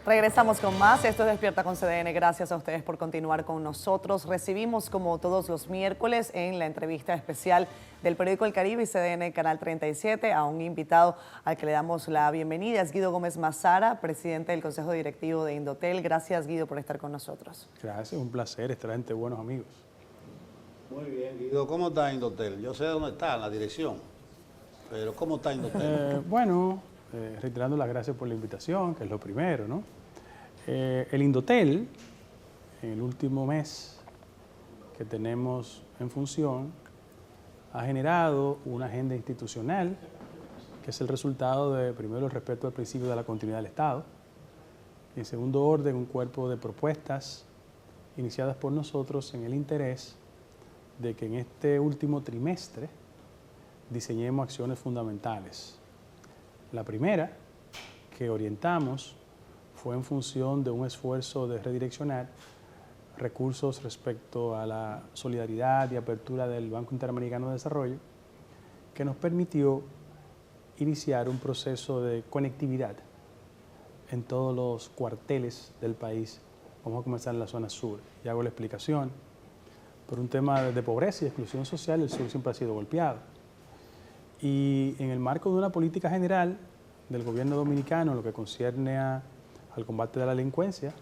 Regresamos con más. Esto es Despierta con CDN. Gracias a ustedes por continuar con nosotros. Recibimos, como todos los miércoles, en la entrevista especial del periódico El Caribe y CDN Canal 37, a un invitado al que le damos la bienvenida. Es Guido Gómez Mazara, presidente del Consejo Directivo de Indotel. Gracias, Guido, por estar con nosotros. Gracias, un placer estar entre buenos amigos. Muy bien, Guido. ¿Cómo está Indotel? Yo sé dónde está, en la dirección, pero ¿cómo está Indotel? Reiterando las gracias por la invitación, que es lo primero, ¿no? El Indotel, en el último mes que tenemos en función, ha generado una agenda institucional que es el resultado de, primero, el respeto al principio de la continuidad del Estado, y en segundo orden, un cuerpo de propuestas iniciadas por nosotros en el interés de que en este último trimestre diseñemos acciones fundamentales. La primera que orientamos fue en función de un esfuerzo de redireccionar recursos respecto a la solidaridad y apertura del Banco Interamericano de Desarrollo, que nos permitió iniciar un proceso de conectividad en todos los cuarteles del país. Vamos a comenzar en la zona sur, y hago la explicación. Por un tema de pobreza y exclusión social, el sur siempre ha sido golpeado. Y en el marco de una política general del gobierno dominicano, en lo que concierne al combate de la delincuencia,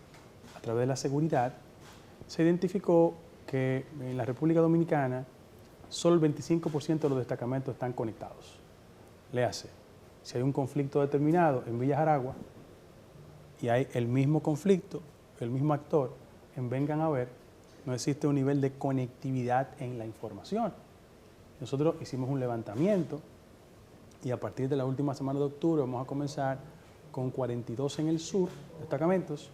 a través de la seguridad, se identificó que en la República Dominicana solo el 25% de los destacamentos están conectados. Léase, si hay un conflicto determinado en Villa Jaragua y hay el mismo conflicto, el mismo actor en Vengan a Ver, no existe un nivel de conectividad en la información. Nosotros hicimos un levantamiento y a partir de la última semana de octubre vamos a comenzar con 42 en el sur, destacamentos,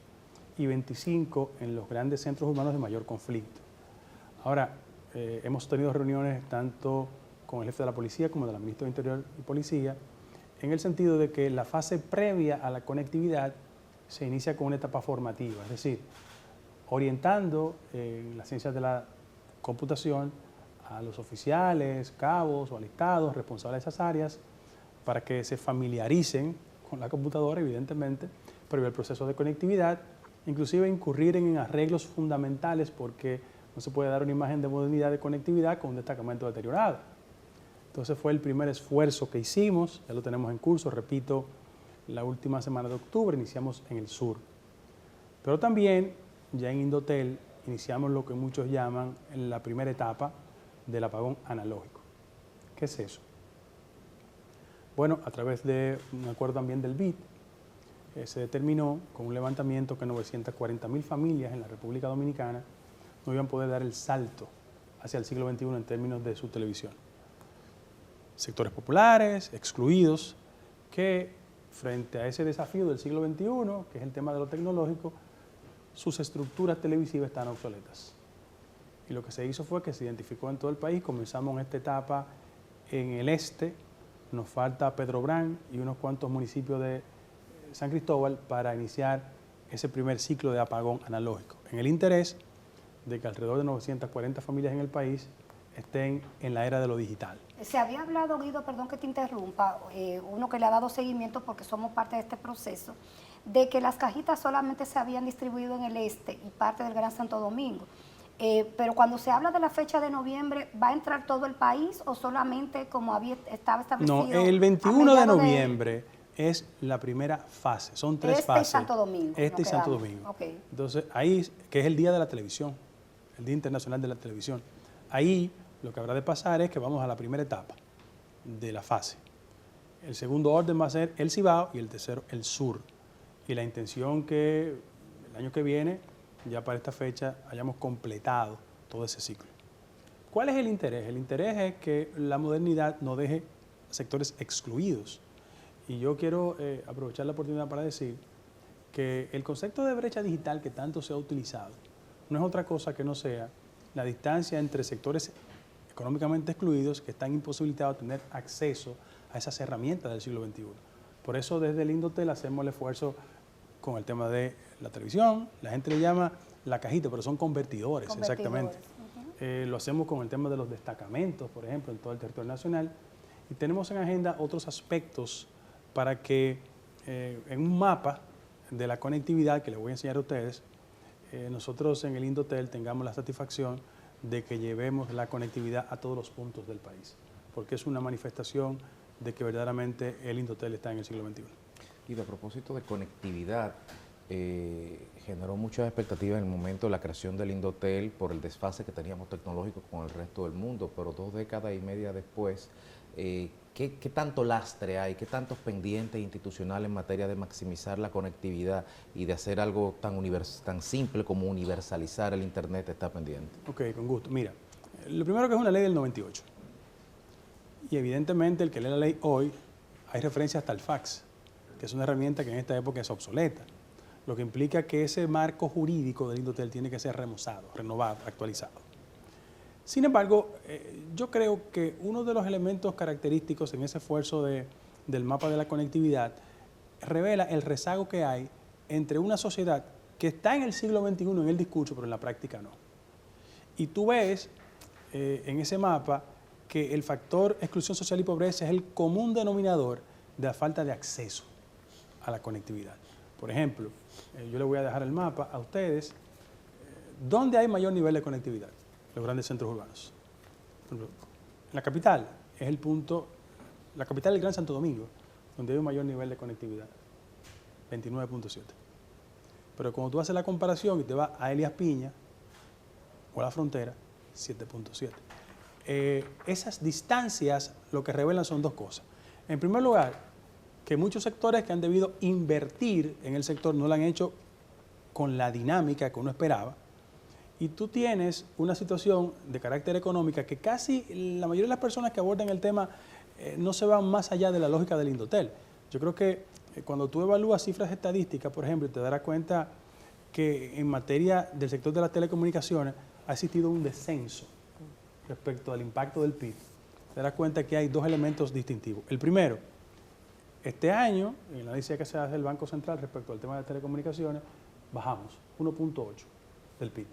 y 25 en los grandes centros urbanos de mayor conflicto. Ahora, hemos tenido reuniones tanto con el jefe de la policía como de la ministra de Interior y Policía, en el sentido de que la fase previa a la conectividad se inicia con una etapa formativa, es decir, orientando en las ciencias de la computación a los oficiales, cabos o alistados responsables de esas áreas para que se familiaricen con la computadora, evidentemente, previo al proceso de conectividad, inclusive incurrir en arreglos fundamentales porque no se puede dar una imagen de modernidad de conectividad con un destacamento deteriorado. Entonces fue el primer esfuerzo que hicimos, ya lo tenemos en curso, repito, la última semana de octubre iniciamos en el sur. Pero también ya en Indotel iniciamos lo que muchos llaman en la primera etapa del apagón analógico. ¿Qué es eso? Bueno, a través de un acuerdo también del BID, se determinó con un levantamiento que 940.000 familias en la República Dominicana no iban a poder dar el salto hacia el siglo XXI en términos de su televisión. Sectores populares, excluidos, que frente a ese desafío del siglo XXI, que es el tema de lo tecnológico, sus estructuras televisivas están obsoletas. Y lo que se hizo fue que se identificó en todo el país, comenzamos en esta etapa en el este, nos falta Pedrobrán y unos cuantos municipios de San Cristóbal para iniciar ese primer ciclo de apagón analógico, en el interés de que alrededor de 940 familias en el país estén en la era de lo digital. Se había hablado, Guido, perdón que te interrumpa, uno que le ha dado seguimiento porque somos parte de este proceso, de que las cajitas solamente se habían distribuido en el este y parte del Gran Santo Domingo. Pero cuando se habla de la fecha de noviembre, ¿va a entrar todo el país o solamente como estaba establecido? No, el 21 de noviembre es la primera fase, son tres fases. Este y Santo Domingo. Este y Santo Domingo. Okay. Entonces, ahí, que es el Día de la Televisión, el Día Internacional de la Televisión. Ahí lo que habrá de pasar es que vamos a la primera etapa de la fase. El segundo orden va a ser el Cibao y el tercero el sur. Y la intención que el año que viene, ya para esta fecha, hayamos completado todo ese ciclo. ¿Cuál es el interés? El interés es que la modernidad no deje sectores excluidos. Y yo quiero aprovechar la oportunidad para decir que el concepto de brecha digital que tanto se ha utilizado no es otra cosa que no sea la distancia entre sectores económicamente excluidos que están imposibilitados de tener acceso a esas herramientas del siglo XXI. Por eso desde el Indotel hacemos el esfuerzo con el tema de la televisión, la gente le llama la cajita, pero son convertidores. Exactamente. Lo hacemos con el tema de los destacamentos, por ejemplo, en todo el territorio nacional. Y tenemos en agenda otros aspectos para que en un mapa de la conectividad que les voy a enseñar a ustedes, nosotros en el Indotel tengamos la satisfacción de que llevemos la conectividad a todos los puntos del país, porque es una manifestación de que verdaderamente el Indotel está en el siglo XXI. Y a propósito de conectividad, generó muchas expectativas en el momento de la creación del Indotel por el desfase que teníamos tecnológico con el resto del mundo, pero 2 décadas y media después, ¿qué tanto lastre hay, qué tantos pendientes institucionales en materia de maximizar la conectividad y de hacer algo tan simple como universalizar el Internet está pendiente? Ok, con gusto. Mira, lo primero que es una ley del 98. Y evidentemente el que lee la ley hoy, hay referencia hasta al fax, que es una herramienta que en esta época es obsoleta, lo que implica que ese marco jurídico del Indotel tiene que ser remozado, renovado, actualizado. Sin embargo, yo creo que uno de los elementos característicos en ese esfuerzo del mapa de la conectividad revela el rezago que hay entre una sociedad que está en el siglo XXI en el discurso, pero en la práctica no. Y tú ves en ese mapa que el factor exclusión social y pobreza es el común denominador de la falta de acceso a la conectividad. Por ejemplo, yo les voy a dejar el mapa a ustedes. ¿Dónde hay mayor nivel de conectividad? Los grandes centros urbanos. La capital es el punto, la capital del Gran Santo Domingo, donde hay un mayor nivel de conectividad, 29.7. Pero cuando tú haces la comparación y te vas a Elías Piña o a la frontera, 7.7. Esas distancias lo que revelan son dos cosas. En primer lugar, que muchos sectores que han debido invertir en el sector no lo han hecho con la dinámica que uno esperaba. Y tú tienes una situación de carácter económica que casi la mayoría de las personas que abordan el tema no se van más allá de la lógica del Indotel. Yo creo que cuando tú evalúas cifras estadísticas, por ejemplo, te darás cuenta que en materia del sector de las telecomunicaciones ha existido un descenso respecto al impacto del PIB. Te darás cuenta que hay dos elementos distintivos. El primero, este año, en la análisis que se hace del Banco Central respecto al tema de telecomunicaciones, bajamos 1.8 del PIB.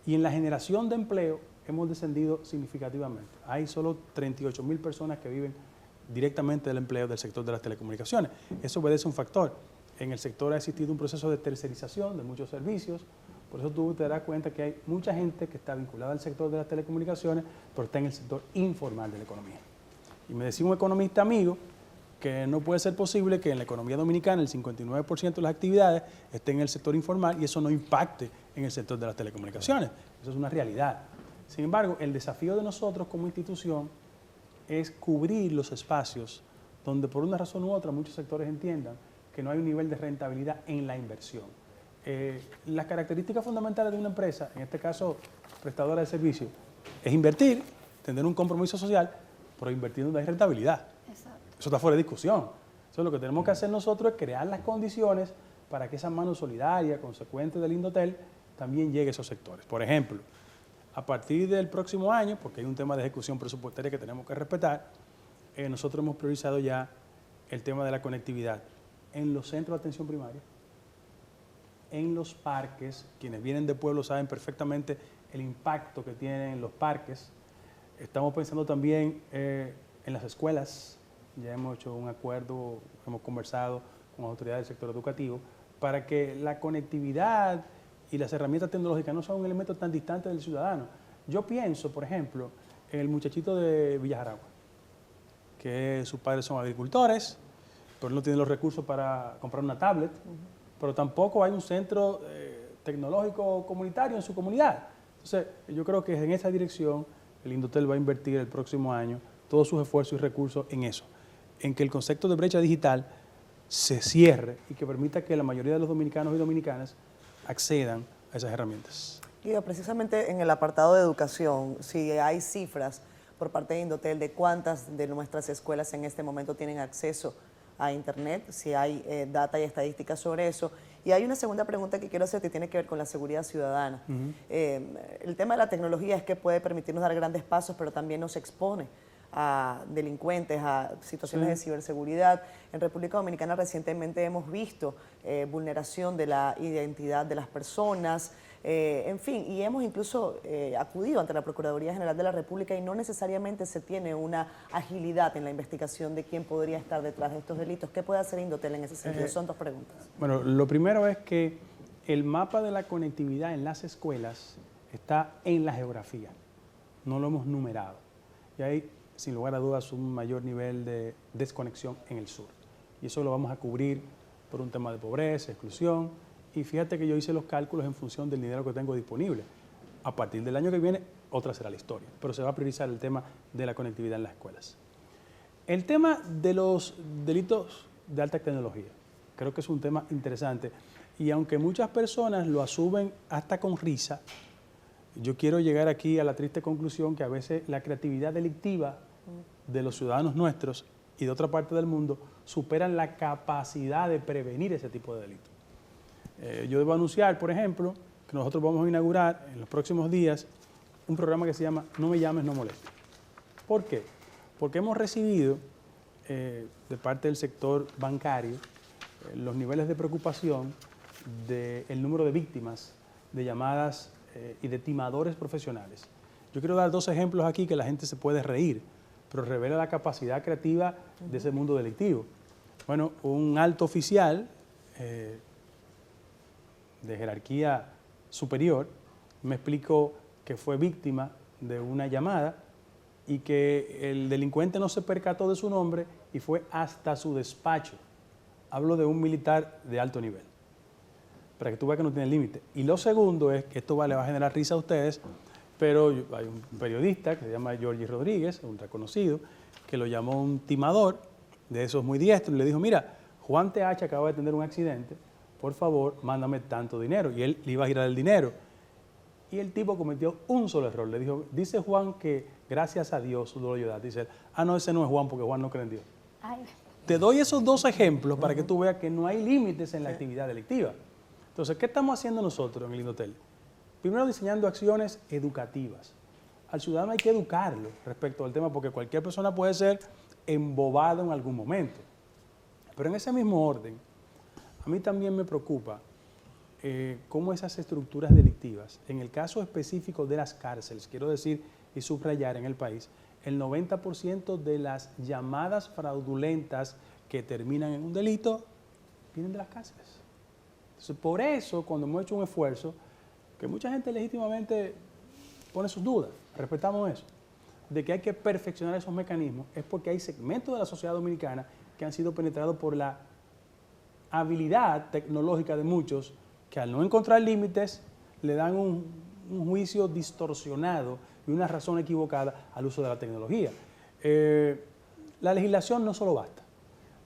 Y en la generación de empleo hemos descendido significativamente. Hay solo 38.000 personas que viven directamente del empleo del sector de las telecomunicaciones. Eso obedece a un factor. En el sector ha existido un proceso de tercerización de muchos servicios. Por eso tú te darás cuenta que hay mucha gente que está vinculada al sector de las telecomunicaciones, pero está en el sector informal de la economía. Y me decía un economista amigo que no puede ser posible que en la economía dominicana el 59% de las actividades estén en el sector informal y eso no impacte en el sector de las telecomunicaciones. Eso es una realidad. Sin embargo, el desafío de nosotros como institución es cubrir los espacios donde por una razón u otra muchos sectores entiendan que no hay un nivel de rentabilidad en la inversión. Las características fundamentales de una empresa, en este caso prestadora de servicios, es invertir, tener un compromiso social, pero invertir donde hay rentabilidad. Exacto. Eso está fuera de discusión. Entonces lo que tenemos que hacer nosotros es crear las condiciones para que esa mano solidaria, consecuente del Indotel, también llegue a esos sectores. Por ejemplo, a partir del próximo año, porque hay un tema de ejecución presupuestaria que tenemos que respetar, nosotros hemos priorizado ya el tema de la conectividad en los centros de atención primaria, en los parques. Quienes vienen de pueblo saben perfectamente el impacto que tienen los parques. Estamos pensando también en las escuelas. Ya hemos hecho un acuerdo, hemos conversado con las autoridades del sector educativo para que la conectividad y las herramientas tecnológicas no sean un elemento tan distante del ciudadano. Yo pienso, por ejemplo, en el muchachito de Villajaragua, que sus padres son agricultores, pero no tienen los recursos para comprar una tablet, pero tampoco hay un centro tecnológico comunitario en su comunidad. Entonces, yo creo que en esa dirección el Indotel va a invertir el próximo año todos sus esfuerzos y recursos en eso, en que el concepto de brecha digital se cierre y que permita que la mayoría de los dominicanos y dominicanas accedan a esas herramientas. Guido, precisamente en el apartado de educación, si hay cifras por parte de Indotel de cuántas de nuestras escuelas en este momento tienen acceso a Internet, si hay data y estadísticas sobre eso. Y hay una segunda pregunta que quiero hacer que tiene que ver con la seguridad ciudadana. El tema de la tecnología es que puede permitirnos dar grandes pasos, pero también nos expone a delincuentes, a situaciones de ciberseguridad. En República Dominicana recientemente hemos visto vulneración de la identidad de las personas, En fin, y hemos incluso acudido ante la Procuraduría General de la República y no necesariamente se tiene una agilidad en la investigación de quién podría estar detrás de estos delitos. ¿Qué puede hacer Indotel en ese sentido? Son dos preguntas. Bueno, lo primero es que el mapa de la conectividad en las escuelas está en la geografía, no lo hemos numerado. Y hay, sin lugar a dudas, un mayor nivel de desconexión en el sur. Y eso lo vamos a cubrir por un tema de pobreza, exclusión. Y fíjate que yo hice los cálculos en función del dinero que tengo disponible. A partir del año que viene, otra será la historia. Pero se va a priorizar el tema de la conectividad en las escuelas. El tema de los delitos de alta tecnología, creo que es un tema interesante. Y aunque muchas personas lo asumen hasta con risa, yo quiero llegar aquí a la triste conclusión que a veces la creatividad delictiva de los ciudadanos nuestros y de otra parte del mundo superan la capacidad de prevenir ese tipo de delitos. Yo debo anunciar, por ejemplo, que nosotros vamos a inaugurar en los próximos días un programa que se llama No me llames, no molestes. ¿Por qué? Porque hemos recibido de parte del sector bancario los niveles de preocupación del número de víctimas de llamadas y de timadores profesionales. Yo quiero dar dos ejemplos aquí que la gente se puede reír, pero revela la capacidad creativa de ese mundo delictivo. Bueno, un alto oficial de jerarquía superior me explicó que fue víctima de una llamada y que el delincuente no se percató de su nombre y fue hasta su despacho. Hablo de un militar de alto nivel, para que tú veas que no tiene límite. Y lo segundo es que esto le va a generar risa a ustedes, pero hay un periodista que se llama Georgie Rodríguez, un reconocido, que lo llamó un timador, de esos muy diestros, y le dijo, mira, Juan TH acaba de tener un accidente, por favor, mándame tanto dinero. Y él le iba a girar el dinero. Y el tipo cometió un solo error. Le dijo, dice Juan que gracias a Dios lo ayudaste. Dice él, ah, no, ese no es Juan porque Juan no cree en Dios. Ay. Te doy esos dos ejemplos para que tú veas que no hay límites en la actividad delictiva. Entonces, ¿qué estamos haciendo nosotros en el Indotel? Primero, diseñando acciones educativas. Al ciudadano hay que educarlo respecto al tema porque cualquier persona puede ser embobado en algún momento. Pero en ese mismo orden, a mí también me preocupa cómo esas estructuras delictivas, en el caso específico de las cárceles, quiero decir y subrayar en el país, el 90% de las llamadas fraudulentas que terminan en un delito vienen de las cárceles. Entonces, por eso, cuando hemos hecho un esfuerzo, que mucha gente legítimamente pone sus dudas, respetamos eso, de que hay que perfeccionar esos mecanismos, es porque hay segmentos de la sociedad dominicana que han sido penetrados por la habilidad tecnológica de muchos que al no encontrar límites le dan un juicio distorsionado y una razón equivocada al uso de la tecnología. La legislación no solo basta.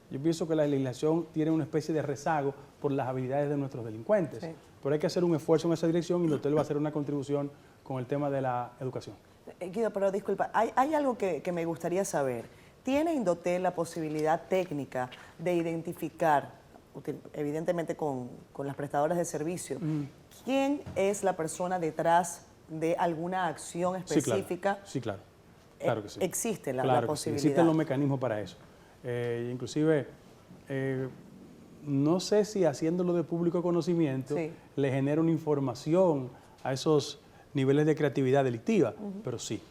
Yo pienso que la legislación tiene una especie de rezago por las habilidades de nuestros delincuentes, sí. Pero hay que hacer un esfuerzo en esa dirección y Indotel va a hacer una contribución con el tema de la educación. Guido, pero disculpa, hay algo que me gustaría saber. ¿Tiene Indotel la posibilidad técnica de identificar, evidentemente con las prestadoras de servicio, quién es la persona detrás de alguna acción específica? Sí, claro. Claro que sí. Existe la posibilidad. Sí, existen los mecanismos para eso. Inclusive, no sé si haciéndolo de público conocimiento le genera una información a esos niveles de creatividad delictiva, pero sí.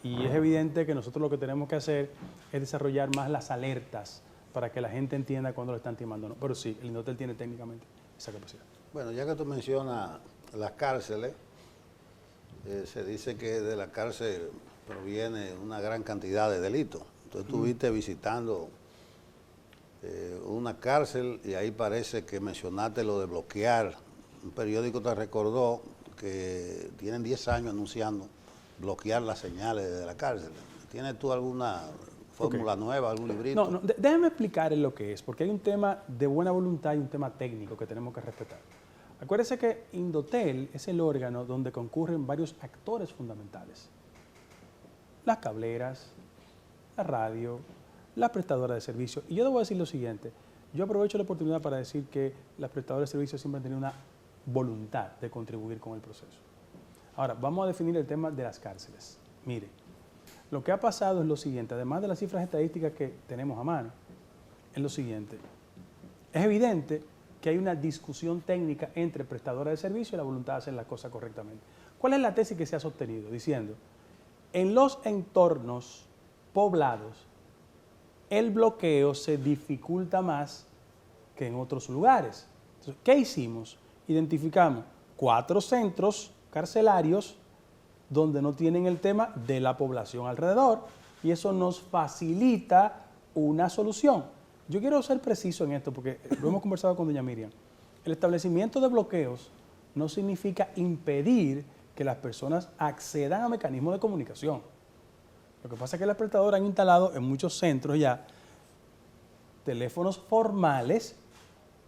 Y es evidente que nosotros lo que tenemos que hacer es desarrollar más las alertas para que la gente entienda cuándo lo están timando o no. Pero sí, el Indotel tiene técnicamente esa capacidad. Bueno, ya que tú mencionas las cárceles, se dice que de la cárcel proviene una gran cantidad de delitos. Entonces tú estuviste visitando una cárcel y ahí parece que mencionaste lo de bloquear. Un periódico te recordó que tienen 10 años anunciando bloquear las señales de la cárcel. ¿Tienes tú alguna fórmula nueva, algún librito? No, déjame explicar lo que es, porque hay un tema de buena voluntad y un tema técnico que tenemos que respetar. Acuérdese que Indotel es el órgano donde concurren varios actores fundamentales. Las cableras, la radio, las prestadoras de servicios. Y yo debo decir lo siguiente, yo aprovecho la oportunidad para decir que las prestadoras de servicios siempre han tenido una voluntad de contribuir con el proceso. Ahora, vamos a definir el tema de las cárceles. Mire, lo que ha pasado es lo siguiente, además de las cifras estadísticas que tenemos a mano, es lo siguiente. Es evidente que hay una discusión técnica entre prestadora de servicio y la voluntad de hacer las cosas correctamente. ¿Cuál es la tesis que se ha sostenido? Diciendo, en los entornos poblados, el bloqueo se dificulta más que en otros lugares. Entonces, ¿qué hicimos? Identificamos 4 centros carcelarios donde no tienen el tema de la población alrededor y eso nos facilita una solución. Yo quiero ser preciso en esto porque lo hemos conversado con doña Miriam. El establecimiento de bloqueos no significa impedir que las personas accedan a mecanismos de comunicación. Lo que pasa es que las prestadoras han instalado en muchos centros ya teléfonos formales,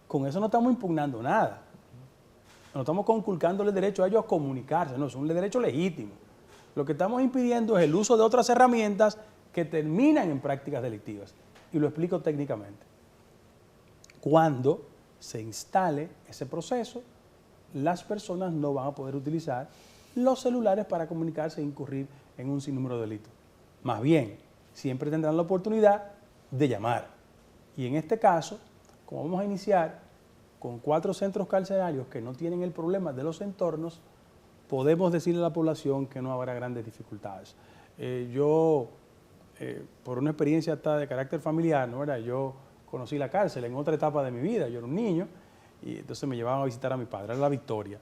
con eso no estamos impugnando nada. No estamos conculcándole el derecho a ellos a comunicarse, no, es un derecho legítimo. Lo que estamos impidiendo es el uso de otras herramientas que terminan en prácticas delictivas. Y lo explico técnicamente. Cuando se instale ese proceso, las personas no van a poder utilizar los celulares para comunicarse e incurrir en un sinnúmero de delitos. Más bien, siempre tendrán la oportunidad de llamar. Y en este caso, como vamos a iniciar con 4 centros carcelarios que no tienen el problema de los entornos, podemos decirle a la población que no habrá grandes dificultades. Por una experiencia hasta de carácter familiar, ¿no era? Yo conocí la cárcel en otra etapa de mi vida, yo era un niño, y entonces me llevaban a visitar a mi padre, era la Victoria.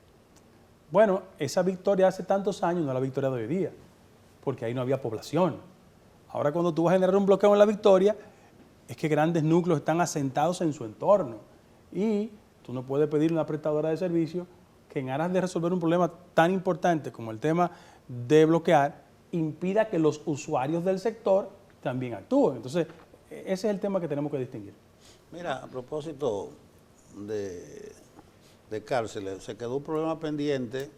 Bueno, esa Victoria hace tantos años no es la Victoria de hoy día, porque ahí no había población. Ahora cuando tú vas a generar un bloqueo en la Victoria, es que grandes núcleos están asentados en su entorno y tú no puedes pedir a una prestadora de servicio que en aras de resolver un problema tan importante como el tema de bloquear, impida que los usuarios del sector también actúen. Entonces, ese es el tema que tenemos que distinguir. Mira, a propósito de cárceles, se quedó un problema pendiente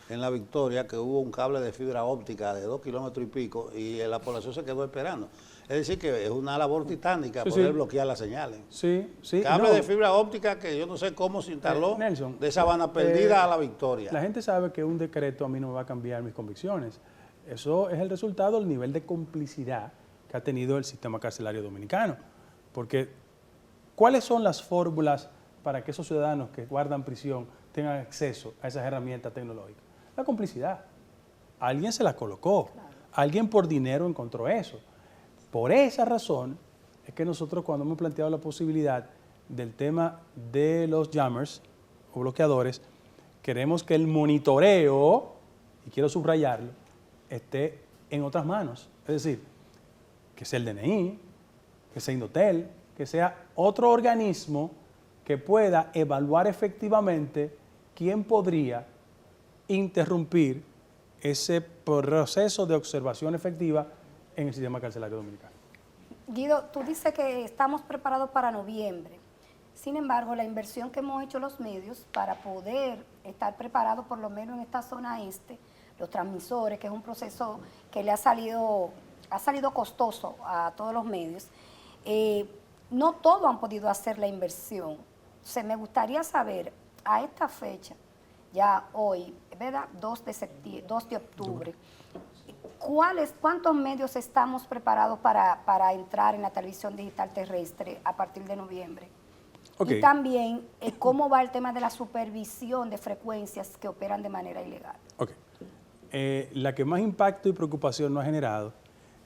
en La Victoria, que hubo un cable de fibra óptica de 2 kilómetros y pico y la población se quedó esperando. Es decir, que es una labor titánica poder bloquear las señales. Sí, sí. Cable de fibra óptica que yo no sé cómo se instaló Nelson, de Sabana Perdida a La Victoria. La gente sabe que un decreto a mí no me va a cambiar mis convicciones. Eso es el resultado del nivel de complicidad que ha tenido el sistema carcelario dominicano. Porque, ¿cuáles son las fórmulas para que esos ciudadanos que guardan prisión tengan acceso a esas herramientas tecnológicas? La complicidad. Alguien se las colocó. Claro. Alguien por dinero encontró eso. Por esa razón es que nosotros cuando hemos planteado la posibilidad del tema de los jammers o bloqueadores, queremos que el monitoreo, y quiero subrayarlo, esté en otras manos. Es decir, que sea el DNI, que sea Indotel, que sea otro organismo que pueda evaluar efectivamente quién podría interrumpir ese proceso de observación efectiva en el sistema carcelario dominicano. Guido, tú dices que estamos preparados para noviembre. Sin embargo, la inversión que hemos hecho los medios para poder estar preparados, por lo menos en esta zona este, los transmisores, que es un proceso que le ha salido costoso a todos los medios, no todos han podido hacer la inversión. Me gustaría saber, a esta fecha, ya hoy, ¿verdad? 2 de octubre, ¿cuántos medios estamos preparados para entrar en la televisión digital terrestre a partir de noviembre? Okay. Y también, ¿cómo va el tema de la supervisión de frecuencias que operan de manera ilegal? Okay. La que más impacto y preocupación nos ha generado,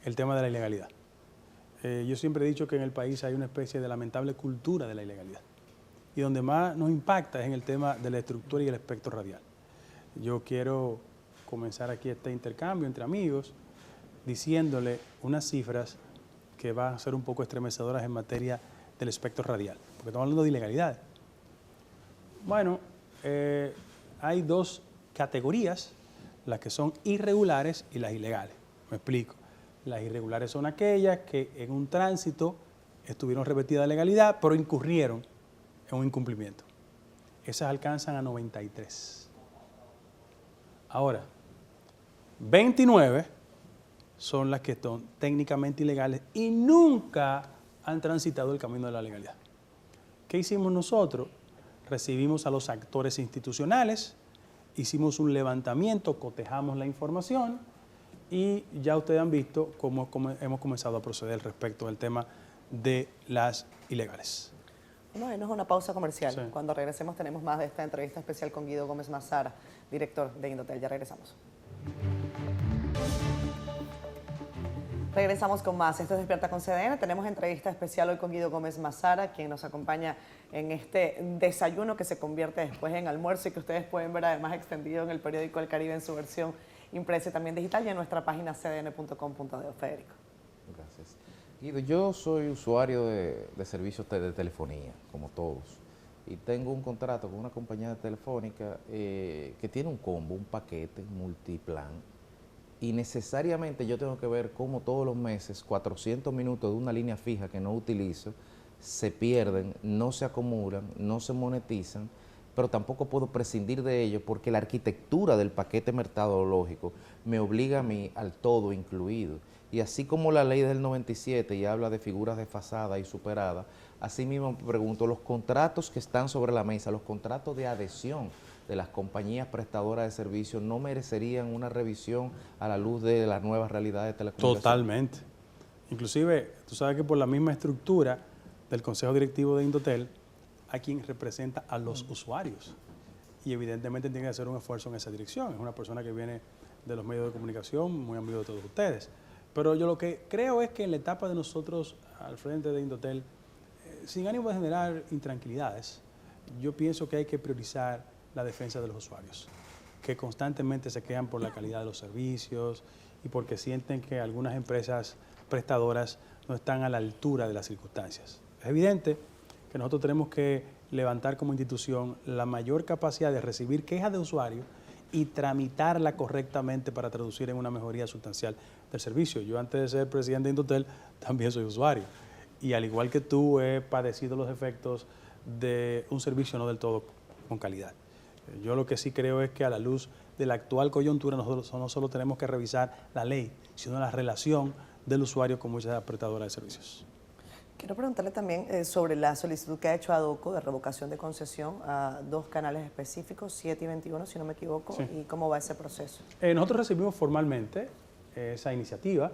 el tema de la ilegalidad. Yo siempre he dicho que en el país hay una especie de lamentable cultura de la ilegalidad. Y donde más nos impacta es en el tema de la estructura y el espectro radial. Yo quiero comenzar aquí este intercambio entre amigos diciéndole unas cifras que van a ser un poco estremecedoras en materia del espectro radial, porque estamos hablando de ilegalidades. Bueno, hay 2 categorías, las que son irregulares y las ilegales. Me explico. Las irregulares son aquellas que en un tránsito estuvieron revestidas de legalidad, pero incurrieron en un incumplimiento. Esas alcanzan a 93. Ahora, 29 son las que son técnicamente ilegales y nunca han transitado el camino de la legalidad. ¿Qué hicimos nosotros? Recibimos a los actores institucionales, hicimos un levantamiento, cotejamos la información y ya ustedes han visto cómo hemos comenzado a proceder respecto al tema de las ilegales. No, es una pausa comercial. Sí. Cuando regresemos tenemos más de esta entrevista especial con Guido Gómez Mazara, director de Indotel. Ya regresamos. Regresamos con más. Esto es Despierta con CDN. Tenemos entrevista especial hoy con Guido Gómez Mazara, quien nos acompaña en este desayuno que se convierte después en almuerzo y que ustedes pueden ver además extendido en el periódico El Caribe en su versión impresa y también digital y en nuestra página cdn.com.de. Federico. Gracias. Guido, yo soy usuario de servicios de telefonía, como todos, y tengo un contrato con una compañía telefónica que tiene un combo, un paquete multiplan, y necesariamente yo tengo que ver cómo todos los meses 400 minutos de una línea fija que no utilizo se pierden, no se acumulan, no se monetizan, pero tampoco puedo prescindir de ello porque la arquitectura del paquete mercadológico me obliga a mí al todo incluido. Y así como la ley del 97 y habla de figuras desfasadas y superadas, así mismo me pregunto, los contratos que están sobre la mesa, los contratos de adhesión de las compañías prestadoras de servicios, ¿no merecerían una revisión a la luz de las nuevas realidades de telecomunicaciones? Totalmente. Inclusive, tú sabes que por la misma estructura del Consejo Directivo de Indotel, hay quien representa a los usuarios. Y evidentemente tiene que hacer un esfuerzo en esa dirección. Es una persona que viene de los medios de comunicación, muy amigo de todos ustedes. Pero yo lo que creo es que en la etapa de nosotros al frente de Indotel, sin ánimo de generar intranquilidades, yo pienso que hay que priorizar la defensa de los usuarios, que constantemente se quejan por la calidad de los servicios y porque sienten que algunas empresas prestadoras no están a la altura de las circunstancias. Es evidente que nosotros tenemos que levantar como institución la mayor capacidad de recibir quejas de usuarios y tramitarla correctamente para traducir en una mejoría sustancial del servicio. Yo antes de ser presidente de Indotel también soy usuario y al igual que tú he padecido los efectos de un servicio no del todo con calidad. Yo lo que sí creo es que a la luz de la actual coyuntura nosotros no solo tenemos que revisar la ley, sino la relación del usuario con muchas prestadoras de servicios. Quiero preguntarle también sobre la solicitud que ha hecho ADOCO de revocación de concesión a dos canales específicos, 7 y 21, si no me equivoco, Sí. y cómo va ese proceso. Nosotros recibimos formalmente esa iniciativa,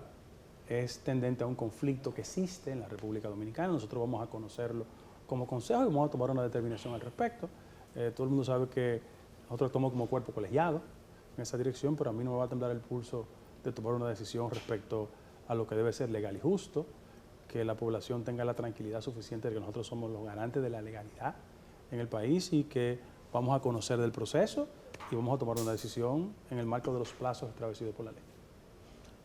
es tendente a un conflicto que existe en la República Dominicana, nosotros vamos a conocerlo como consejo y vamos a tomar una determinación al respecto. Todo el mundo sabe que nosotros tomamos como cuerpo colegiado en esa dirección, pero a mí no me va a temblar el pulso de tomar una decisión respecto a lo que debe ser legal y justo, que la población tenga la tranquilidad suficiente de que nosotros somos los garantes de la legalidad en el país y que vamos a conocer del proceso y vamos a tomar una decisión en el marco de los plazos establecidos por la ley.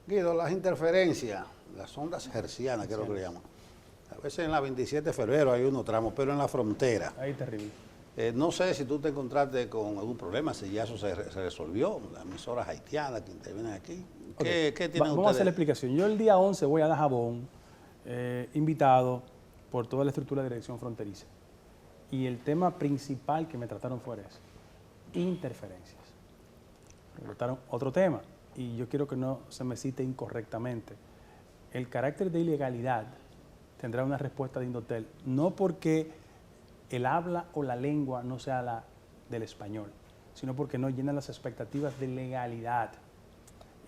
Guido, las interferencias, las ondas hercianas, que es lo que le llaman. A veces en la 27 de febrero hay unos tramos, pero en la frontera. Ahí terrible. No sé si tú te encontraste con algún problema, si ya eso se resolvió, las emisoras haitianas que intervienen aquí. ¿Qué tienen ustedes? Vamos a hacer la explicación. Yo el día 11 voy a Dajabón, invitado por toda la estructura de dirección fronteriza. Y el tema principal que me trataron fue eso, interferencias. Me trataron otro tema, y yo quiero que no se me cite incorrectamente. El carácter de ilegalidad tendrá una respuesta de Indotel, no porque el habla o la lengua no sea la del español, sino porque no llena las expectativas de legalidad.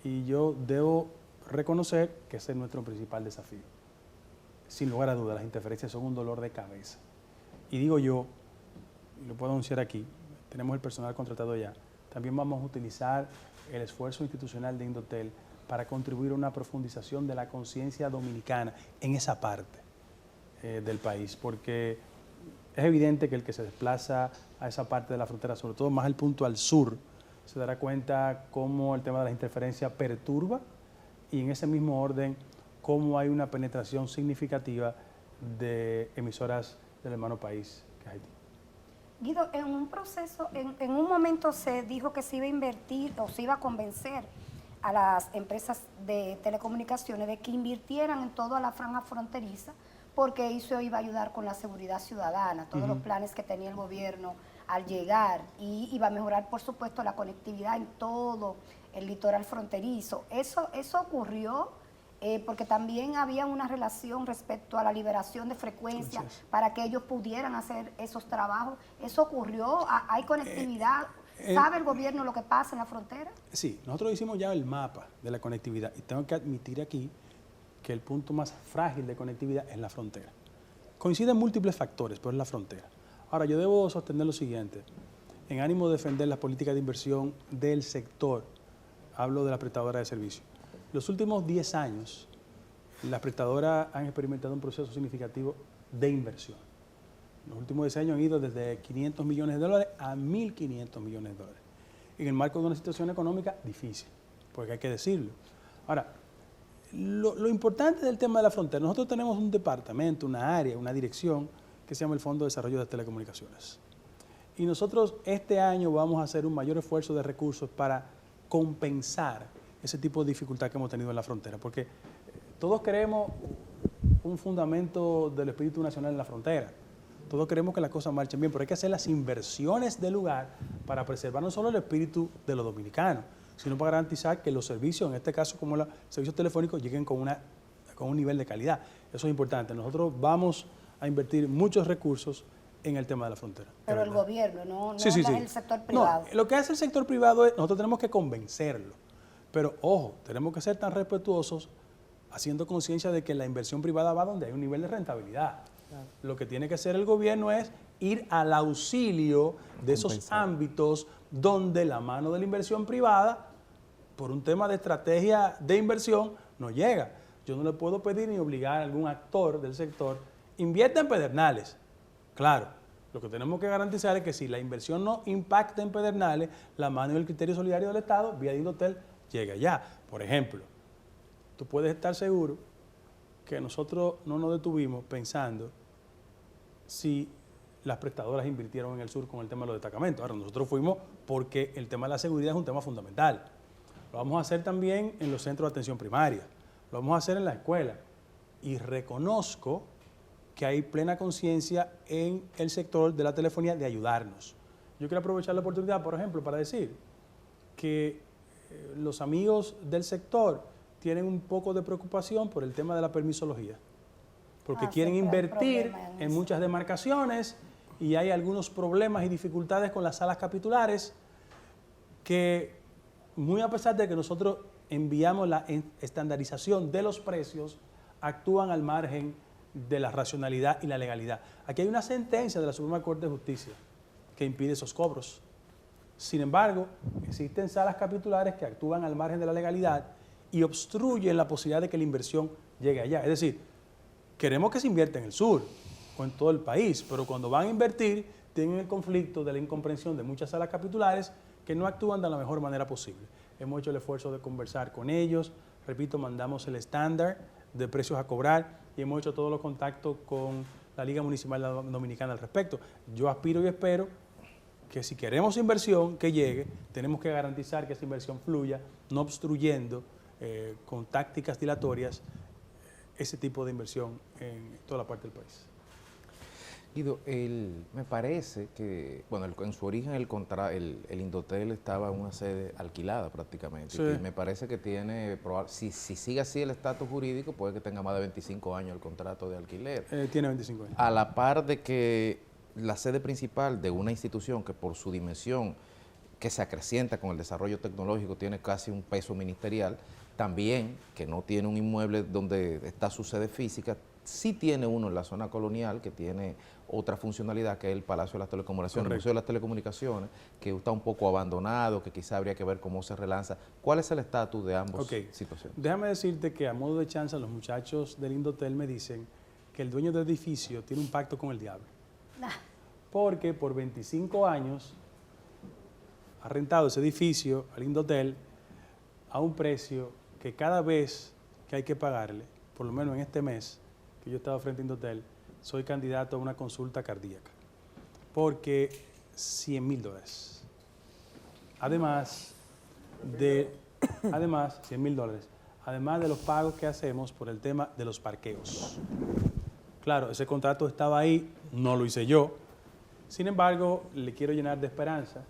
Y yo debo reconocer que ese es nuestro principal desafío. Sin lugar a dudas, las interferencias son un dolor de cabeza. Y digo yo, y lo puedo anunciar aquí, tenemos el personal contratado ya, también vamos a utilizar el esfuerzo institucional de Indotel para contribuir a una profundización de la conciencia dominicana en esa parte del país, porque es evidente que el que se desplaza a esa parte de la frontera, sobre todo más el punto al sur, se dará cuenta cómo el tema de las interferencias perturba y en ese mismo orden cómo hay una penetración significativa de emisoras del hermano país que es Haití. Guido, en un proceso, en un momento se dijo que se iba a invertir o se iba a convencer a las empresas de telecomunicaciones de que invirtieran en toda la franja fronteriza, porque eso iba a ayudar con la seguridad ciudadana, todos los planes que tenía el gobierno al llegar, y iba a mejorar, por supuesto, la conectividad en todo el litoral fronterizo. Eso ocurrió porque también había una relación respecto a la liberación de frecuencias para que ellos pudieran hacer esos trabajos. ¿Eso ocurrió? ¿Hay conectividad? ¿Sabe el gobierno lo que pasa en la frontera? Sí, nosotros hicimos ya el mapa de la conectividad y tengo que admitir aquí que el punto más frágil de conectividad es la frontera. coinciden múltiples factores, pero es la frontera. Ahora, yo debo sostener lo siguiente. En ánimo de defender las políticas de inversión del sector, hablo de la prestadora de servicios. Los últimos 10 años, las prestadoras han experimentado un proceso significativo de inversión. Los últimos 10 años han ido desde 500 millones de dólares a 1.500 millones de dólares. En el marco de una situación económica difícil, porque hay que decirlo. Ahora, lo importante del tema de la frontera, nosotros tenemos un departamento, una área, una dirección que se llama el Fondo de Desarrollo de Telecomunicaciones. Y nosotros este año vamos a hacer un mayor esfuerzo de recursos para compensar ese tipo de dificultad que hemos tenido en la frontera, porque todos queremos un fundamento del espíritu nacional en la frontera. Todos queremos que las cosas marchen bien, pero hay que hacer las inversiones del lugar para preservar no solo el espíritu de los dominicanos, sino para garantizar que los servicios, en este caso como los servicios telefónicos, lleguen con un nivel de calidad. Eso es importante. Nosotros vamos a invertir muchos recursos en el tema de la frontera. Pero el gobierno, no Sí. el sector privado. No, lo que hace el sector privado es, nosotros tenemos que convencerlo. Pero ojo, tenemos que ser tan respetuosos haciendo conciencia de que la inversión privada va donde hay un nivel de rentabilidad. Claro. Lo que tiene que hacer el gobierno es ir al auxilio de esos ámbitos donde la mano de la inversión privada, por un tema de estrategia de inversión, no llega. Yo no le puedo pedir ni obligar a algún actor del sector, invierta en Pedernales. Claro, lo que tenemos que garantizar es que si la inversión no impacta en Pedernales, la mano del criterio solidario del Estado, vía Indotel, llega allá. Por ejemplo, tú puedes estar seguro que nosotros no nos detuvimos pensando si las prestadoras invirtieron en el sur con el tema de los destacamentos. Ahora, nosotros fuimos porque el tema de la seguridad es un tema fundamental. Lo vamos a hacer también en los centros de atención primaria, lo vamos a hacer en la escuela. Y reconozco que hay plena conciencia en el sector de la telefonía de ayudarnos. Yo quiero aprovechar la oportunidad, por ejemplo, para decir que los amigos del sector tienen un poco de preocupación por el tema de la permisología, porque quieren invertir en muchas demarcaciones y hay algunos problemas y dificultades con las salas capitulares que, muy a pesar de que nosotros enviamos la estandarización de los precios, actúan al margen de la racionalidad y la legalidad. Aquí hay una sentencia de la Suprema Corte de Justicia que impide esos cobros. Sin embargo, existen salas capitulares que actúan al margen de la legalidad y obstruyen la posibilidad de que la inversión llegue allá. Es decir, queremos que se invierta en el sur o en todo el país, pero cuando van a invertir tienen el conflicto de la incomprensión de muchas salas capitulares que no actúan de la mejor manera posible. Hemos hecho el esfuerzo de conversar con ellos, repito, mandamos el estándar de precios a cobrar y hemos hecho todos los contactos con la Liga Municipal Dominicana al respecto. Yo aspiro y espero que si queremos inversión que llegue, tenemos que garantizar que esa inversión fluya, no obstruyendo con tácticas dilatorias ese tipo de inversión en toda la parte del país. Guido, me parece que, bueno, en su origen el Indotel estaba en una sede alquilada prácticamente. Sí. Y me parece que tiene, si sigue así el estatus jurídico, puede que tenga más de 25 años el contrato de alquiler. Tiene 25 años. A la par de que la sede principal de una institución que por su dimensión, que se acrecienta con el desarrollo tecnológico, tiene casi un peso ministerial, también que no tiene un inmueble donde está su sede física, sí tiene uno en la zona colonial que tiene otra funcionalidad, que es el Palacio de las Telecomunicaciones, el Museo de las Telecomunicaciones, que está un poco abandonado, que quizá habría que ver cómo se relanza. ¿Cuál es el estatus de ambas situaciones? Déjame decirte que a modo de chanza los muchachos del Indotel me dicen que el dueño del edificio tiene un pacto con el diablo. Porque por 25 años ha rentado ese edificio al Indotel a un precio que cada vez que hay que pagarle, por lo menos en este mes que yo he estado frente a Indotel, soy candidato a una consulta cardíaca. Porque $100,000. Además de $100,000. Además de los pagos que hacemos por el tema de los parqueos. Claro, ese contrato estaba ahí, no lo hice yo. Sin embargo, le quiero llenar de esperanza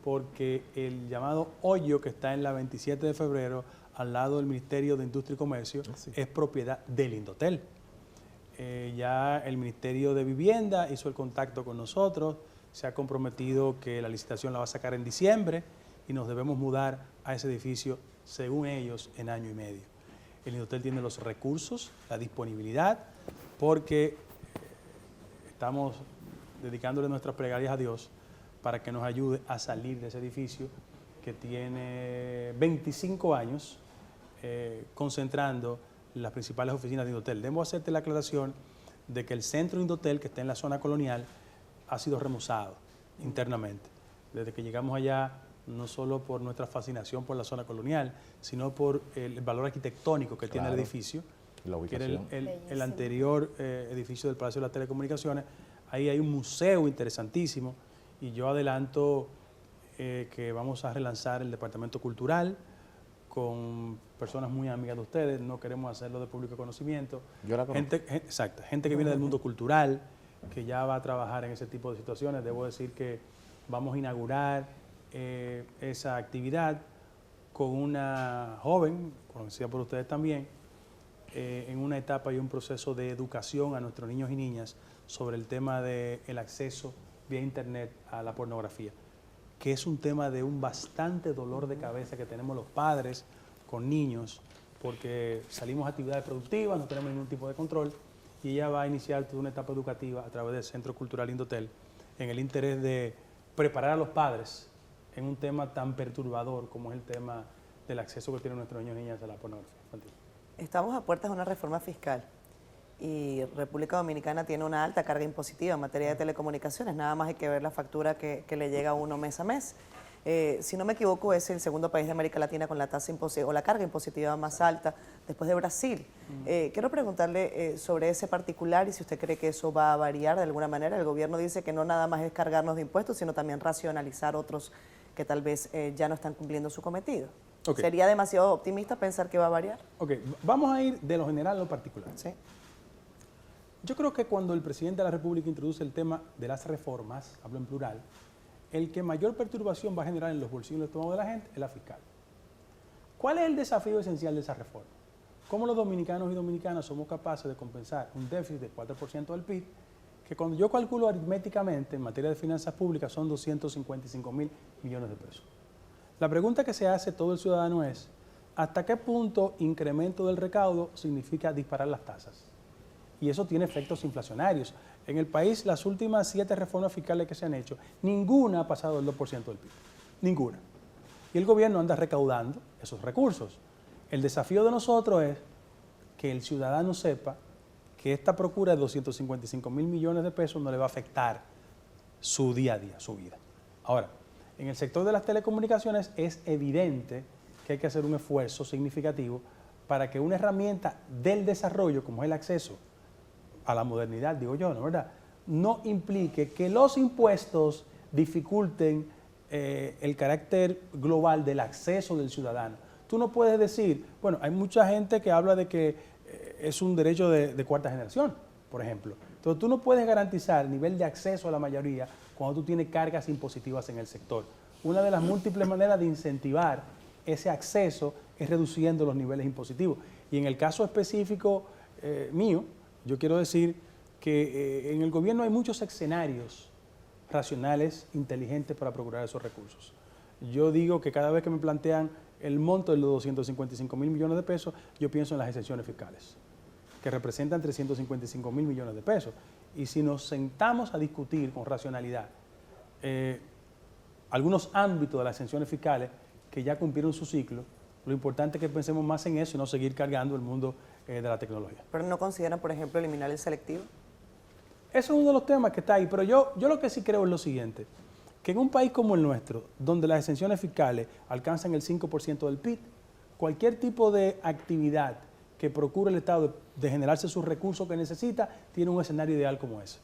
porque el llamado hoyo que está en la 27 de febrero al lado del Ministerio de Industria y Comercio es propiedad del Indotel. Ya el Ministerio de Vivienda hizo el contacto con nosotros, se ha comprometido que la licitación la va a sacar en diciembre y nos debemos mudar a ese edificio, según ellos, en año y medio. El Indotel tiene los recursos, la disponibilidad, porque estamos dedicándole nuestras plegarias a Dios para que nos ayude a salir de ese edificio que tiene 25 años concentrando las principales oficinas de Indotel. Debo hacerte la aclaración de que el centro de Indotel, que está en la zona colonial, ha sido remozado internamente. Desde que llegamos allá, no solo por nuestra fascinación por la zona colonial, sino por el valor arquitectónico que tiene el edificio, que era el anterior edificio del Palacio de las Telecomunicaciones. Ahí hay un museo interesantísimo y yo adelanto que vamos a relanzar el departamento cultural con personas muy amigas de ustedes, no queremos hacerlo de público conocimiento. Yo la conozco. Exacto, gente que viene del mundo cultural, que ya va a trabajar en ese tipo de situaciones. Debo decir que vamos a inaugurar esa actividad con una joven, conocida por ustedes también, en una etapa y un proceso de educación a nuestros niños y niñas sobre el tema del acceso vía internet a la pornografía, que es un tema de un bastante dolor de cabeza que tenemos los padres con niños, porque salimos a actividades productivas, no tenemos ningún tipo de control, y ella va a iniciar toda una etapa educativa a través del Centro Cultural Indotel en el interés de preparar a los padres en un tema tan perturbador como es el tema del acceso que tienen nuestros niños y niñas a la pornografía infantil. Estamos a puertas de una reforma fiscal y República Dominicana tiene una alta carga impositiva en materia de telecomunicaciones. Nada más hay que ver la factura que le llega a uno mes a mes. Si no me equivoco, es el segundo país de América Latina con la tasa impositiva o la carga impositiva más alta después de Brasil. Quiero preguntarle sobre ese particular y si usted cree que eso va a variar de alguna manera. El gobierno dice que no nada más es cargarnos de impuestos, sino también racionalizar otros que tal vez ya no están cumpliendo su cometido. Okay. ¿Sería demasiado optimista pensar que va a variar? Ok, vamos a ir de lo general a lo particular. Sí. Yo creo que cuando el presidente de la República introduce el tema de las reformas, hablo en plural, el que mayor perturbación va a generar en los bolsillos y en el estómago de la gente es la fiscal. ¿Cuál es el desafío esencial de esa reforma? ¿Cómo los dominicanos y dominicanas somos capaces de compensar un déficit del 4% del PIB, que cuando yo calculo aritméticamente en materia de finanzas públicas son 255.000 millones de pesos? La pregunta que se hace todo el ciudadano es, ¿hasta qué punto incremento del recaudo significa disparar las tasas? Y eso tiene efectos inflacionarios. En el país, las últimas 7 reformas fiscales que se han hecho, ninguna ha pasado del 2% del PIB. Ninguna. Y el gobierno anda recaudando esos recursos. El desafío de nosotros es que el ciudadano sepa que esta procura de 255.000 millones de pesos no le va a afectar su día a día, su vida. Ahora, en el sector de las telecomunicaciones es evidente que hay que hacer un esfuerzo significativo para que una herramienta del desarrollo, como es el acceso a la modernidad, digo yo, ¿no verdad?, no implique que los impuestos dificulten el carácter global del acceso del ciudadano. Tú no puedes decir, bueno, hay mucha gente que habla de que es un derecho de cuarta generación, por ejemplo. Entonces tú no puedes garantizar el nivel de acceso a la mayoría cuando tú tienes cargas impositivas en el sector. Una de las múltiples maneras de incentivar ese acceso es reduciendo los niveles impositivos. Y en el caso específico mío, yo quiero decir que en el gobierno hay muchos escenarios racionales, inteligentes para procurar esos recursos. Yo digo que cada vez que me plantean el monto de los 255.000 millones de pesos, yo pienso en las exenciones fiscales, que representan 355.000 millones de pesos. Y si nos sentamos a discutir con racionalidad algunos ámbitos de las exenciones fiscales que ya cumplieron su ciclo, lo importante es que pensemos más en eso y no seguir cargando el mundo de la tecnología. ¿Pero no consideran, por ejemplo, eliminar el selectivo? Eso es uno de los temas que está ahí, pero yo lo que sí creo es lo siguiente, que en un país como el nuestro, donde las exenciones fiscales alcanzan el 5% del PIB, cualquier tipo de actividad que procure el Estado de generarse sus recursos que necesita, tiene un escenario ideal como ese.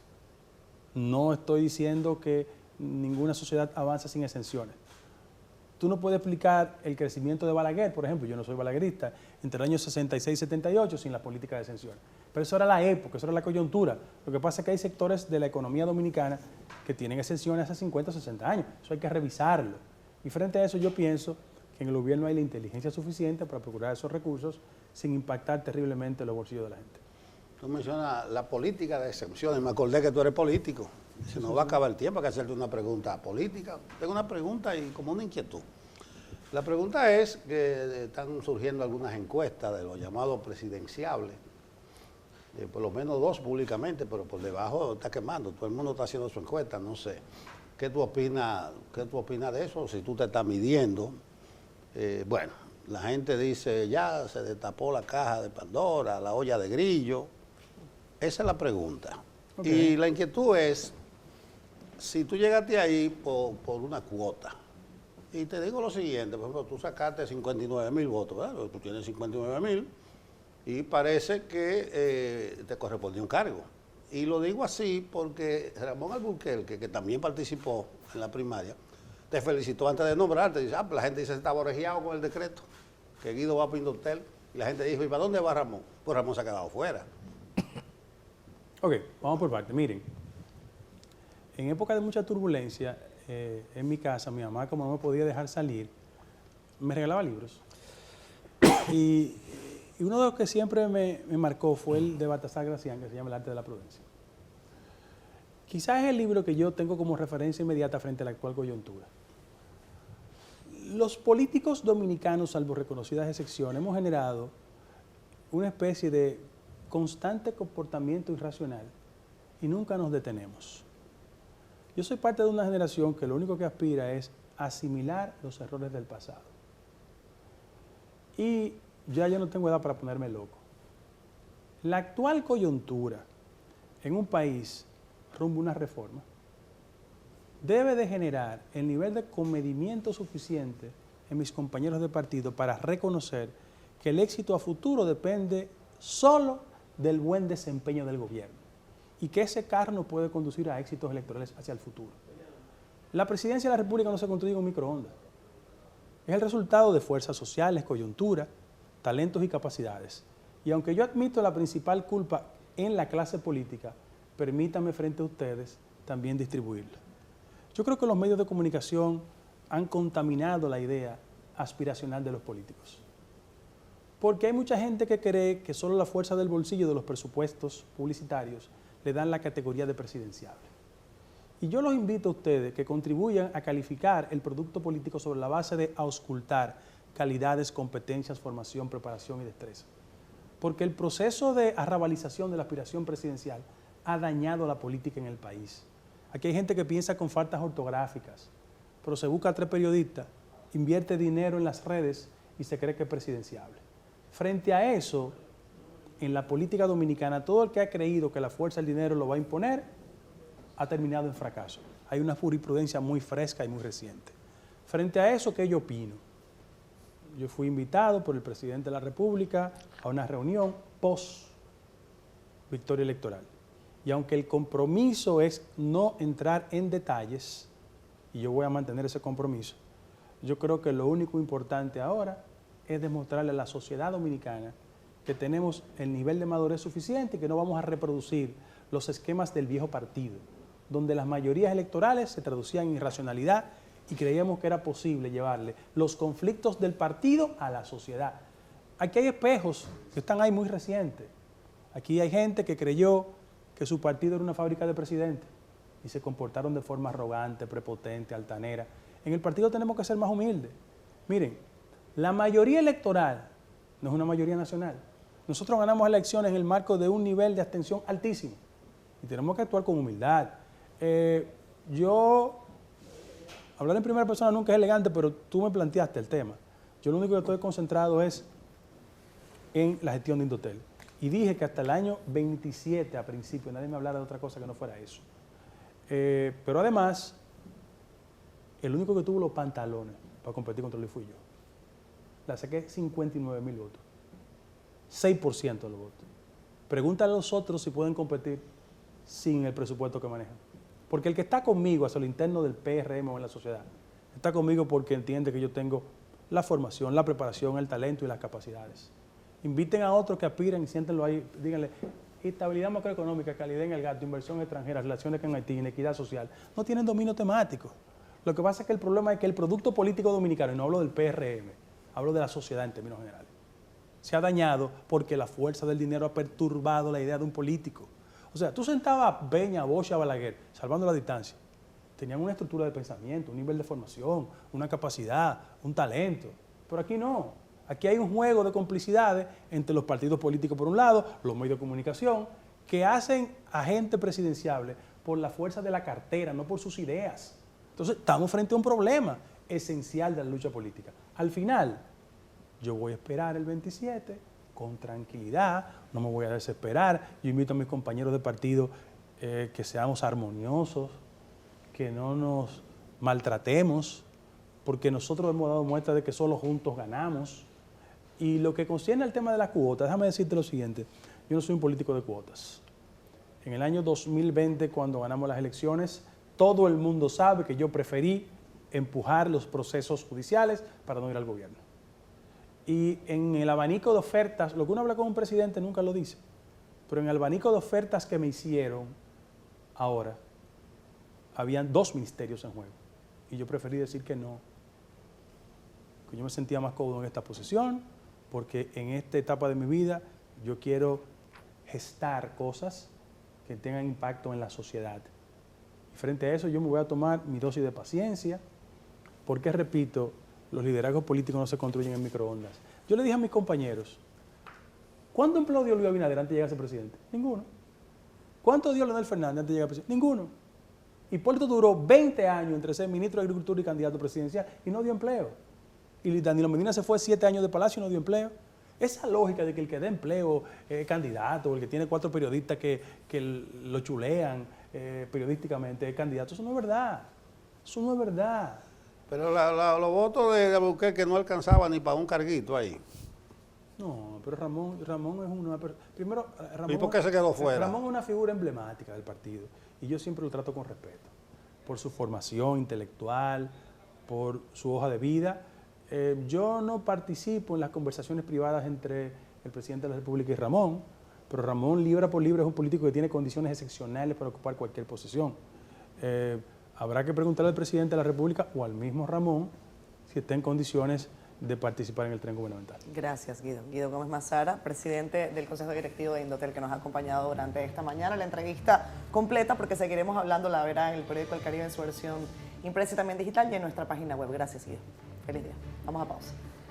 No estoy diciendo que ninguna sociedad avance sin exenciones. Tú no puedes explicar el crecimiento de Balaguer, por ejemplo, yo no soy balaguerista, entre el año 66 y 78 sin la política de exenciones. Pero eso era la época, eso era la coyuntura. Lo que pasa es que hay sectores de la economía dominicana que tienen exenciones hace 50 o 60 años. Eso hay que revisarlo. Y frente a eso yo pienso que en el gobierno hay la inteligencia suficiente para procurar esos recursos sin impactar terriblemente los bolsillos de la gente. Tú mencionas la política de exenciones. Me acordé que tú eres político. Se nos va a acabar el tiempo que hacerte una pregunta política. Tengo una pregunta y como una inquietud. La pregunta es que están surgiendo algunas encuestas de los llamados presidenciables, por lo menos 2 públicamente, pero por debajo está quemando. Todo el mundo está haciendo su encuesta, no sé. ¿Qué tú opinas de eso? Si tú te estás midiendo, bueno, la gente dice, ya se destapó la caja de Pandora, la olla de grillo. Esa es la pregunta. Okay. Y la inquietud es, si tú llegaste ahí por una cuota, y te digo lo siguiente, por ejemplo, tú sacaste 59,000 votos, ¿verdad? Tú tienes 59,000 y parece que te correspondió un cargo. Y lo digo así porque Ramón Alburquerque, que también participó en la primaria, te felicitó antes de nombrarte. Dice, la gente dice, está borregiado con el decreto, que Guido va para Indotel. Y la gente dijo, ¿y para dónde va Ramón? Pues Ramón se ha quedado fuera. Ok, vamos por parte. Miren, en época de mucha turbulencia, en mi casa, mi mamá, como no me podía dejar salir, me regalaba libros. Y uno de los que siempre me marcó fue el de Baltasar Gracián, que se llama El arte de la prudencia. Quizás es el libro que yo tengo como referencia inmediata frente a la actual coyuntura. Los políticos dominicanos, salvo reconocidas excepciones, hemos generado una especie de constante comportamiento irracional y nunca nos detenemos. Yo soy parte de una generación que lo único que aspira es asimilar los errores del pasado. Y ya yo no tengo edad para ponerme loco. La actual coyuntura en un país rumbo a una reforma debe de generar el nivel de comedimiento suficiente en mis compañeros de partido para reconocer que el éxito a futuro depende solo del buen desempeño del gobierno y que ese carro no puede conducir a éxitos electorales hacia el futuro. La presidencia de la República no se construye en un microondas. Es el resultado de fuerzas sociales, coyuntura, talentos y capacidades. Y aunque yo admito la principal culpa en la clase política, permítanme frente a ustedes también distribuirla. Yo creo que los medios de comunicación han contaminado la idea aspiracional de los políticos. Porque hay mucha gente que cree que solo la fuerza del bolsillo de los presupuestos publicitarios le dan la categoría de presidenciable. Y yo los invito a ustedes que contribuyan a calificar el producto político sobre la base de auscultar calidades, competencias, formación, preparación y destreza. Porque el proceso de arrabalización de la aspiración presidencial ha dañado la política en el país. Aquí hay gente que piensa con faltas ortográficas, pero se busca a 3 periodistas, invierte dinero en las redes y se cree que es presidenciable. Frente a eso, en la política dominicana, todo el que ha creído que la fuerza del dinero lo va a imponer, ha terminado en fracaso. Hay una jurisprudencia muy fresca y muy reciente. Frente a eso, ¿qué yo opino? Yo fui invitado por el presidente de la República a una reunión post-victoria electoral. Y aunque el compromiso es no entrar en detalles, y yo voy a mantener ese compromiso, yo creo que lo único importante ahora es demostrarle a la sociedad dominicana que tenemos el nivel de madurez suficiente y que no vamos a reproducir los esquemas del viejo partido, donde las mayorías electorales se traducían en irracionalidad y creíamos que era posible llevarle los conflictos del partido a la sociedad. Aquí hay espejos que están ahí muy recientes. Aquí hay gente que creyó que su partido era una fábrica de presidentes y se comportaron de forma arrogante, prepotente, altanera. En el partido tenemos que ser más humildes. Miren, la mayoría electoral no es una mayoría nacional. Nosotros ganamos elecciones en el marco de un nivel de abstención altísimo y tenemos que actuar con humildad. Hablar en primera persona nunca es elegante, pero tú me planteaste el tema. Yo lo único que estoy concentrado es en la gestión de Indotel. Y dije que hasta el año 27, a principio, nadie me hablara de otra cosa que no fuera eso. Pero además, el único que tuvo los pantalones para competir contra él fui yo. La saqué 59,000 votos. 6% de los votos. Pregúntale a los otros si pueden competir sin el presupuesto que manejan. Porque el que está conmigo hacia lo interno del PRM o en la sociedad, está conmigo porque entiende que yo tengo la formación, la preparación, el talento y las capacidades. Inviten a otros que aspiren y siéntenlo ahí. Díganle, estabilidad macroeconómica, calidad en el gasto, inversión extranjera, relaciones con Haití, inequidad social. No tienen dominio temático. Lo que pasa es que el problema es que el producto político dominicano, y no hablo del PRM, hablo de la sociedad en términos generales, se ha dañado porque la fuerza del dinero ha perturbado la idea de un político. O sea, tú sentabas a Peña, Bosch, a Balaguer, salvando la distancia. Tenían una estructura de pensamiento, un nivel de formación, una capacidad, un talento. Pero aquí no. Aquí hay un juego de complicidades entre los partidos políticos por un lado, los medios de comunicación, que hacen a gente presidenciable por la fuerza de la cartera, no por sus ideas. Entonces, estamos frente a un problema esencial de la lucha política. Al final, yo voy a esperar el 27 con tranquilidad, no me voy a desesperar. Yo invito a mis compañeros de partido que seamos armoniosos, que no nos maltratemos, porque nosotros hemos dado muestra de que solo juntos ganamos. Y lo que concierne al tema de las cuotas, déjame decirte lo siguiente, yo no soy un político de cuotas. En el año 2020, cuando ganamos las elecciones, todo el mundo sabe que yo preferí empujar los procesos judiciales para no ir al gobierno. Y en el abanico de ofertas, lo que uno habla con un presidente nunca lo dice, pero en el abanico de ofertas que me hicieron ahora, habían 2 ministerios en juego. Y yo preferí decir que no, que yo me sentía más cómodo en esta posición, porque en esta etapa de mi vida yo quiero gestar cosas que tengan impacto en la sociedad. Y frente a eso yo me voy a tomar mi dosis de paciencia, porque repito, los liderazgos políticos no se construyen en microondas. Yo le dije a mis compañeros, ¿cuánto empleo dio Luis Abinader antes de llegar a ser presidente? Ninguno. ¿Cuánto dio Leonel Fernández antes de llegar a presidente? Ninguno. Hipólito duró 20 años entre ser ministro de Agricultura y candidato presidencial y no dio empleo. Y Danilo Medina se fue 7 años de Palacio y no dio empleo. Esa lógica de que el que da empleo es candidato, o el que tiene 4 periodistas que lo chulean periodísticamente es candidato, eso no es verdad. Eso no es verdad. Pero los votos de Albuquerque no alcanzaban ni para un carguito ahí. No, pero Ramón es una persona... Primero, Ramón, ¿Y por qué se quedó fuera? Ramón es una figura emblemática del partido y yo siempre lo trato con respeto, por su formación intelectual, por su hoja de vida. Yo no participo en las conversaciones privadas entre el presidente de la República y Ramón, pero Ramón, libra por libra, es un político que tiene condiciones excepcionales para ocupar cualquier posición. Habrá que preguntarle al presidente de la República o al mismo Ramón si está en condiciones de participar en el tren gubernamental. Gracias, Guido. Guido Gómez Mazara, presidente del Consejo Directivo de Indotel, que nos ha acompañado durante esta mañana. La entrevista completa, porque seguiremos hablando, la verá en el periódico El Caribe en su versión impresa y también digital y en nuestra página web. Gracias, Guido. Feliz día. Vamos a pausa.